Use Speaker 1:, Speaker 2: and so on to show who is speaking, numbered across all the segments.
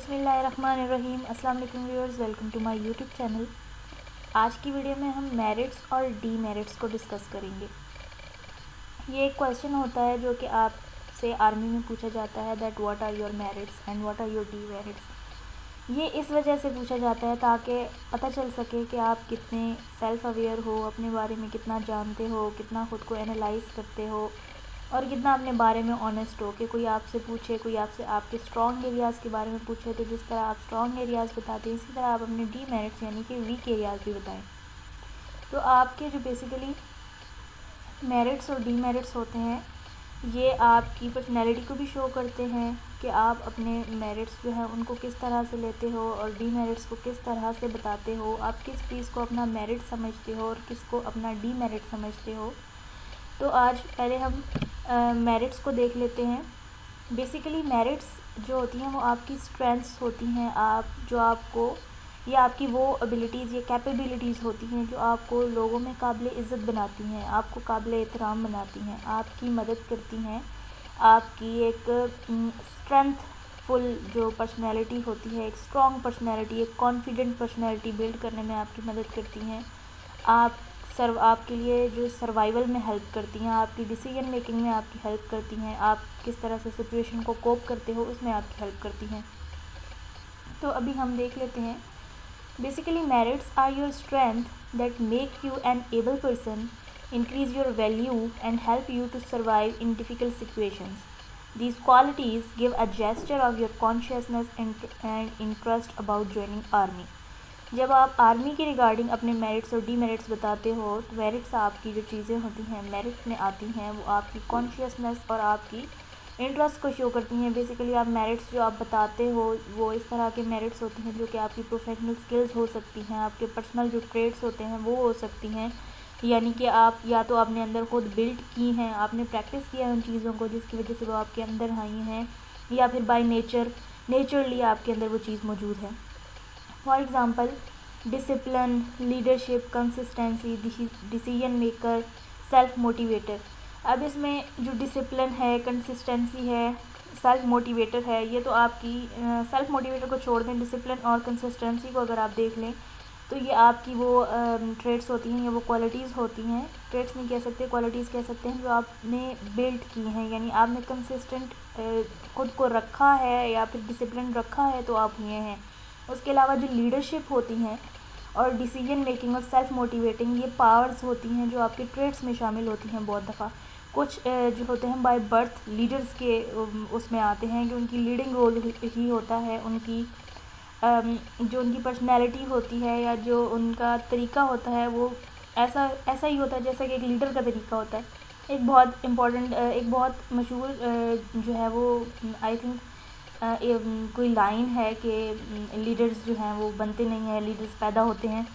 Speaker 1: बिस्मिल्लाहिर्रहमानिर्रहीम। अस्सलाम वालेकुम viewers, welcome to my YouTube channel. आज की वीडियो में हम मेरिट्स और डीमेरिट्स को डिस्कस करेंगे। ये एक क्वेश्चन होता है जो कि आपसे आर्मी में पूछा जाता है, that what are your merits and what are your demerits. ये इस वजह से पूछा जाता है ताकि पता चल सके कि आप कितने सेल्फ़ अवेयर हो, अपने बारे में कितना जानते हो, कितना ख़ुद को एनालाइज करते हो और कितना अपने बारे में ऑनेस्ट हो। कि कोई आपसे पूछे, कोई आपसे आपके स्ट्रॉन्ग एरियाज़ के बारे में पूछे तो जिस तरह आप स्ट्रॉन्ग एरियाज़ बताते हैं इसी तरह आप अपने डीमेरिट्स यानी कि वीक एरियाज़ भी बताएं। तो आपके जो बेसिकली मेरिट्स और डीमेरिट्स होते हैं ये आपकी पर्सनैलिटी को भी शो करते हैं कि आप अपने मेरिट्स जो हैं उनको किस तरह से लेते हो और डीमेरिट्स को किस तरह से बताते हो। आप किस चीज़ को अपना मेरिट समझते हो और किसको अपना डीमेरिट समझते हो। तो आज पहले हम मेरिट्स को देख लेते हैं। बेसिकली मेरिट्स जो होती हैं वो आपकी स्ट्रेंथ्स होती हैं, ये आपकी वो एबिलिटीज़, ये कैपेबिलिटीज़ होती हैं जो आपको लोगों में काबिल इज़्ज़त बनाती हैं, आपको काबिल एहतराम बनाती हैं, आपकी मदद करती हैं, आपकी एक स्ट्रेंथफुल जो पर्सनैलिटी होती है, एक स्ट्रॉन्ग पर्सनैलिटी, एक कॉन्फिडेंट पर्सनैलिटी बिल्ड करने में आपकी मदद करती हैं। आपके लिए जो सर्वाइवल में हेल्प करती हैं, आपकी डिसीजन मेकिंग में आपकी हेल्प करती हैं, आप किस तरह से सिचुएशन को कोप करते हो उसमें आपकी हेल्प करती हैं। तो अभी हम देख लेते हैं। Basically merits are your strength that make you an able person, increase your value and help you to survive in difficult situations. These qualities give a gesture of your consciousness and interest about joining army. जब आप army की regarding अपने merits और demerits बताते हो तो merits आपकी जो चीज़ें होती हैं मेरिट में आती हैं वो आपकी कॉन्शियसनेस और आपकी इंटरेस्ट को शो करती हैं। बेसिकली आप मेरिट्स जो आप बताते हो वो इस तरह के मेरिट्स होते हैं जो कि आपकी प्रोफेशनल स्किल्स हो सकती हैं, आपके पर्सनल जो ट्रेड्स होते हैं वो हो सकती हैं। यानी कि आप या तो अपने अंदर खुद बिल्ड की हैं, आपने प्रैक्टिस किया है उन चीज़ों को जिसकी वजह से वो आपके अंदर आई हैं, या फिर बाय नेचरली आपके अंदर वो चीज़ मौजूद है। For example discipline, leadership, consistency, decision maker, self motivator. अब इसमें जो डिसिप्लिन है, कंसिस्टेंसी है, सेल्फ मोटिवेटर है, ये तो आपकी सेल्फ मोटिवेटर को छोड़ दें, डिसिप्लिन और कंसिस्टेंसी को अगर आप देख लें तो ये आपकी वो ट्रेड्स होती हैं या वो क्वालिटीज़ होती हैं। ट्रेड्स नहीं कह सकते, क्वालिटीज़ कह सकते हैं जो आपने बिल्ड की हैं, यानी आपने कंसिस्टेंट खुद को रखा है या फिर डिसिप्लिन रखा है तो आप ये हैं। उसके अलावा जो लीडरशिप होती हैं और डिसीजन मेकिंग और सेल्फ मोटिवेटिंग, ये पावर्स होती हैं जो आपके ट्रेड्स में शामिल होती हैं। बहुत दफ़ा कुछ जो होते हैं बाय बर्थ लीडर्स के उसमें आते हैं कि उनकी लीडिंग रोल ही होता है, उनकी जो उनकी पर्सनैलिटी होती है या जो उनका तरीका होता है वो ऐसा ही होता है जैसा कि एक लीडर का तरीका होता है। एक बहुत इम्पॉर्टेंट एक बहुत मशहूर जो है वो आई थिंक कोई लाइन है कि लीडर्स जो हैं वो बनते नहीं हैं, लीडर्स पैदा होते हैं।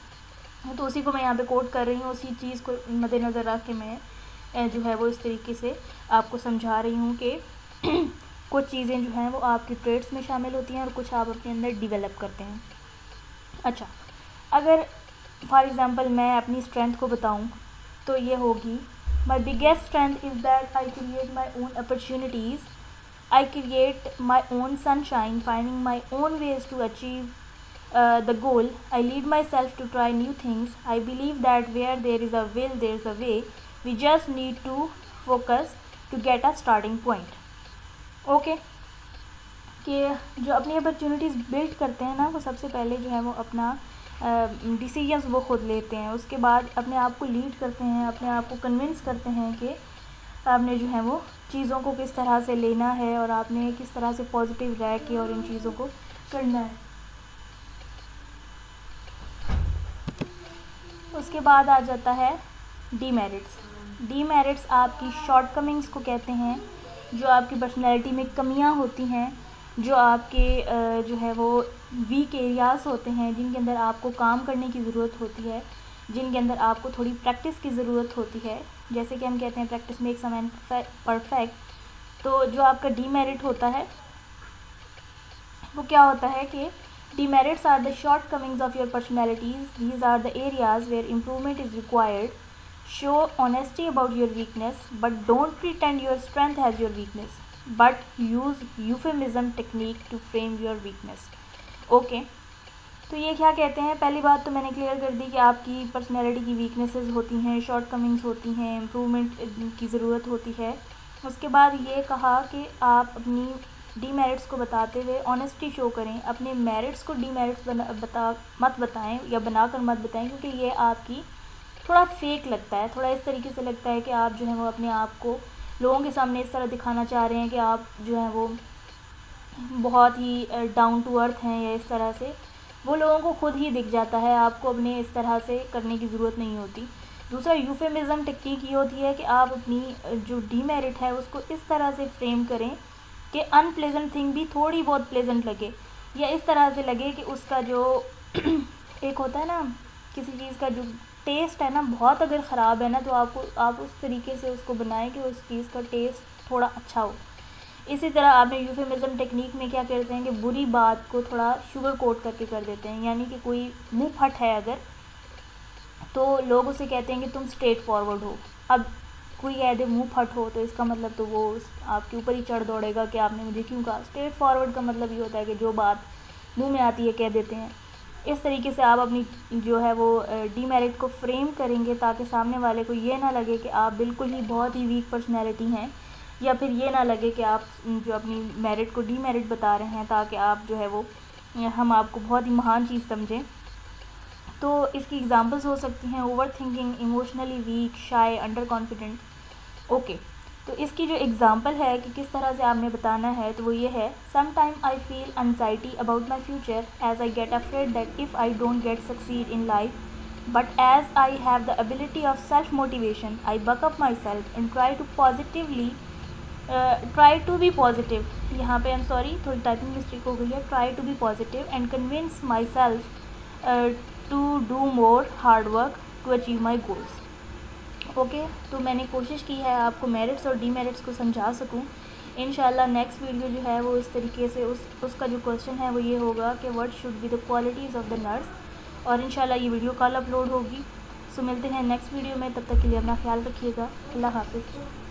Speaker 1: तो उसी को मैं यहाँ पे कोट कर रही हूँ, उसी चीज़ को मद्देनज़र रख के मैं जो है वो इस तरीके से आपको समझा रही हूँ कि कुछ चीज़ें जो हैं वो आपकी ट्रेड्स में शामिल होती हैं और कुछ आप अपने अंदर डिवेलप करते हैं। अच्छा, अगर फॉर एग्ज़ाम्पल मैं अपनी स्ट्रेंथ को बताऊँ तो ये होगी, my biggest strength is that I create my own opportunities, I create my own sunshine, finding my own ways to achieve the goal. I lead myself to try new things. I believe that where there is a will, there is a way. We just need to focus to get a starting point. Okay? कि जो अपनी opportunities build करते हैं ना वो सबसे पहले जो है वो अपना डिसीजंस वो खुद लेते हैं, उसके बाद अपने आप को लीड करते हैं, अपने आप को कन्विंस करते हैं कि आपने जो है वो चीज़ों को किस तरह से लेना है और आपने किस तरह से पॉजिटिव रह के और इन चीज़ों को करना है। उसके बाद आ जाता है डीमेरिट्स। डीमेरिट्स आपकी शॉर्टकमिंग्स को कहते हैं, जो आपकी पर्सनैलिटी में कमियां होती हैं, जो आपके जो है वो वीक एरियाज़ होते हैं जिनके अंदर आपको काम करने की ज़रूरत होती है, जिनके अंदर आपको थोड़ी प्रैक्टिस की ज़रूरत होती है। जैसे कि हम कहते हैं practice makes a man perfect. तो जो आपका डीमेरिट होता है वो क्या होता है कि demerits are the shortcomings of your personalities, these are the areas where improvement is required. Show honesty about your weakness but don't pretend your strength has your weakness. but use euphemism technique to frame your weakness. Okay तो ये क्या कहते हैं, पहली बात तो मैंने clear कर दी कि आपकी पर्सनैलिटी की वीकनेसेस होती हैं, शॉर्ट कमिंग्स होती हैं, इम्प्रूवमेंट की ज़रूरत होती है। उसके बाद ये कहा कि आप अपनी डीमेरिट्स को बताते हुए ऑनेस्टी शो करें, अपने मेरिट्स को डीमेरिट्स मत बताएं या बनाकर मत बताएं, क्योंकि ये आपकी थोड़ा फेक लगता है, थोड़ा इस तरीके से लगता है कि आप जो है वो अपने आप को लोगों के सामने इस तरह दिखाना चाह रहे हैं कि आप जो है वो बहुत ही डाउन टू अर्थ हैं, या इस तरह से वो लोगों को खुद ही दिख जाता है, आपको अपने इस तरह से करने की ज़रूरत नहीं होती। दूसरा यूफेमिज़म टेक्निक ये होती है कि आप अपनी जो डीमेरिट है उसको इस तरह से फ्रेम करें कि अनप्लेजेंट थिंग भी थोड़ी बहुत प्लेजेंट लगे, या इस तरह से लगे कि उसका जो एक होता है ना किसी चीज़ का जो टेस्ट है ना, बहुत अगर ख़राब है ना, तो आप उस तरीके से उसको बनाएं कि उस चीज़ का टेस्ट थोड़ा अच्छा हो। इसी तरह आपने यूफेमिज़म टेक्निक में क्या करते हैं कि बुरी बात को थोड़ा शुगर कोट करके कर देते हैं, यानी कि कोई मुँह फट है अगर, तो लोग उसे कहते हैं कि तुम स्ट्रेट फॉरवर्ड हो। अब कोई कह दे मुँह फट हो तो इसका मतलब तो वो आपके ऊपर ही चढ़ दौड़ेगा कि आपने मुझे क्यों कहा। स्ट्रेट फॉरवर्ड का मतलब ये होता है कि जो बात मुँह में आती है कह देते हैं। इस तरीके से आप अपनी जो है वो डीमेरिट को फ्रेम करेंगे ताकि सामने वाले को ये ना लगे कि आप बिल्कुल ही बहुत ही वीक पर्सनैलिटी हैं, या फिर ये ना लगे कि आप जो अपनी मेरिट को डीमेरिट बता रहे हैं ताकि आप जो है वो हम आपको बहुत ही महान चीज़ समझें। तो इसकी एग्जांपल्स हो सकती हैं ओवर थिंकिंग, इमोशनली वीक, शाय, अंडर कॉन्फिडेंट। ओके तो इसकी जो एग्जांपल है कि किस तरह से आपने बताना है, तो वो ये है, some time I feel anxiety about my future as I get afraid that if I don't get succeed in life, but as I have the ability of self motivation I buck up myself and try to be positive. यहाँ पे I am sorry थोड़ी typing mistake हो गई है, try to be positive and convince myself to do more hard work to achieve my goals. Okay तो मैंने कोशिश की है आपको मेरिट्स और डीमेरिट्स को समझा सकूं। इंशाल्लाह नेक्स्ट वीडियो जो है वो इस तरीके से उसका जो क्वेश्चन है वो ये होगा कि what should be the qualities of the nurse, और इंशाल्लाह ये वीडियो कल अपलोड होगी। सो मिलते हैं नेक्स्ट वीडियो में, तब तक के लिए अपना ख्याल रखिएगा। अल्लाह हाफिज़।